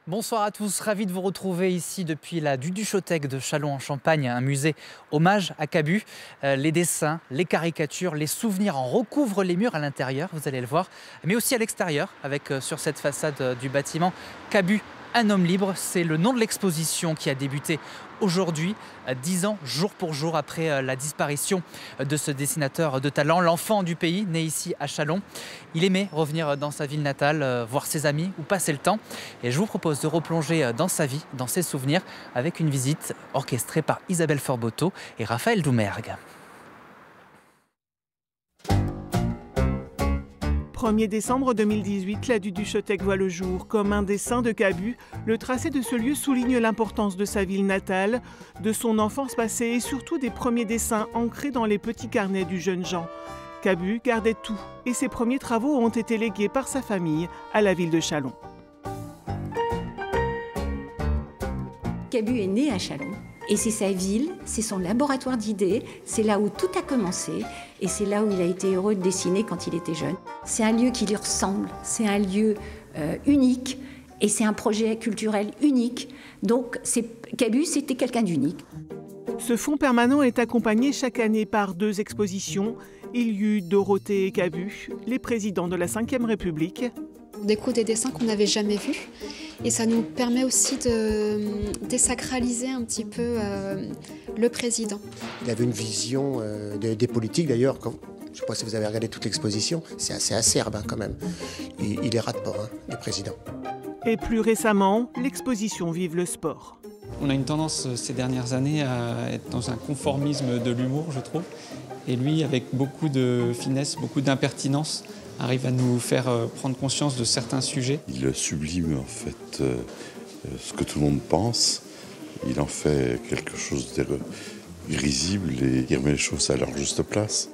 Bonsoir à tous, ravi de vous retrouver ici depuis la Duduchothèque de Châlons-en-Champagne, un musée hommage à Cabu. Les dessins, les caricatures, les souvenirs en recouvrent les murs à l'intérieur, vous allez le voir, mais aussi à l'extérieur, avec sur cette façade du bâtiment Cabu, un homme libre. C'est le nom de l'exposition qui a débuté aujourd'hui, 10 ans, jour pour jour, après la disparition de ce dessinateur de talent, l'enfant du pays, né ici à Châlons. Il aimait revenir dans sa ville natale, voir ses amis ou passer le temps. Et je vous propose de replonger dans sa vie, dans ses souvenirs, avec une visite orchestrée par Isabelle Forboto et Raphaël Doumergue. 1er décembre 2018, la Duduchothèque voit le jour. Comme un dessin de Cabu, le tracé de ce lieu souligne l'importance de sa ville natale, de son enfance passée et surtout des premiers dessins ancrés dans les petits carnets du jeune Jean. Cabu gardait tout et ses premiers travaux ont été légués par sa famille à la ville de Châlons. Cabu est né à Châlons et c'est sa ville, c'est son laboratoire d'idées, c'est là où tout a commencé et c'est là où il a été heureux de dessiner quand il était jeune. C'est un lieu qui lui ressemble, c'est un lieu unique et c'est un projet culturel unique. Donc Cabu, c'était quelqu'un d'unique. Ce fonds permanent est accompagné chaque année par 2 expositions. Il y eut Dorothée et Cabu, les présidents de la Ve République. On découvre des dessins qu'on n'avait jamais vus et ça nous permet aussi de désacraliser un petit peu le président. Il avait une vision des politiques d'ailleurs. Je ne sais pas si vous avez regardé toute l'exposition, c'est assez acerbe quand même. Il les rate pas, les présidents. Et plus récemment, l'exposition Vive le sport. On a une tendance ces dernières années à être dans un conformisme de l'humour, je trouve. Et lui, avec beaucoup de finesse, beaucoup d'impertinence, arrive à nous faire prendre conscience de certains sujets. Il sublime en fait ce que tout le monde pense. Il en fait quelque chose de risible et il remet les choses à leur juste place.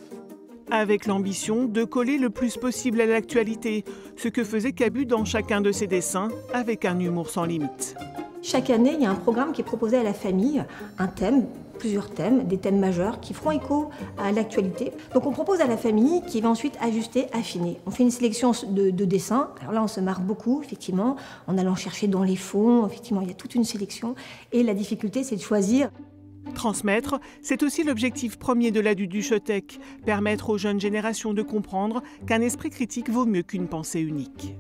Avec l'ambition de coller le plus possible à l'actualité, ce que faisait Cabu dans chacun de ses dessins, avec un humour sans limite. Chaque année, il y a un programme qui est proposé à la famille, un thème, plusieurs thèmes, des thèmes majeurs qui feront écho à l'actualité. Donc on propose à la famille qui va ensuite ajuster, affiner. On fait une sélection de dessins. Alors là, on se marre beaucoup, effectivement, en allant chercher dans les fonds. Effectivement, il y a toute une sélection. Et la difficulté, c'est de choisir. Transmettre, c'est aussi l'objectif premier de la Duduchothèque, permettre aux jeunes générations de comprendre qu'un esprit critique vaut mieux qu'une pensée unique.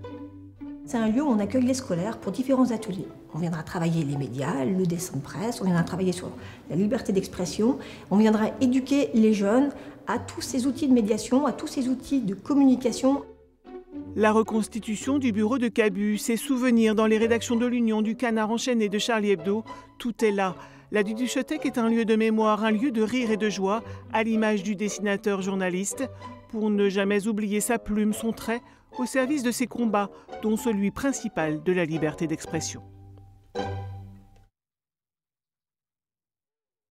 C'est un lieu où on accueille les scolaires pour différents ateliers. On viendra travailler les médias, le dessin de presse, on viendra travailler sur la liberté d'expression, on viendra éduquer les jeunes à tous ces outils de médiation, à tous ces outils de communication. La reconstitution du bureau de Cabu, ses souvenirs dans les rédactions de l'Union, du Canard enchaîné, de Charlie Hebdo, tout est là. La Duduchothèque est un lieu de mémoire, un lieu de rire et de joie, à l'image du dessinateur-journaliste, pour ne jamais oublier sa plume, son trait, au service de ses combats, dont celui principal de la liberté d'expression.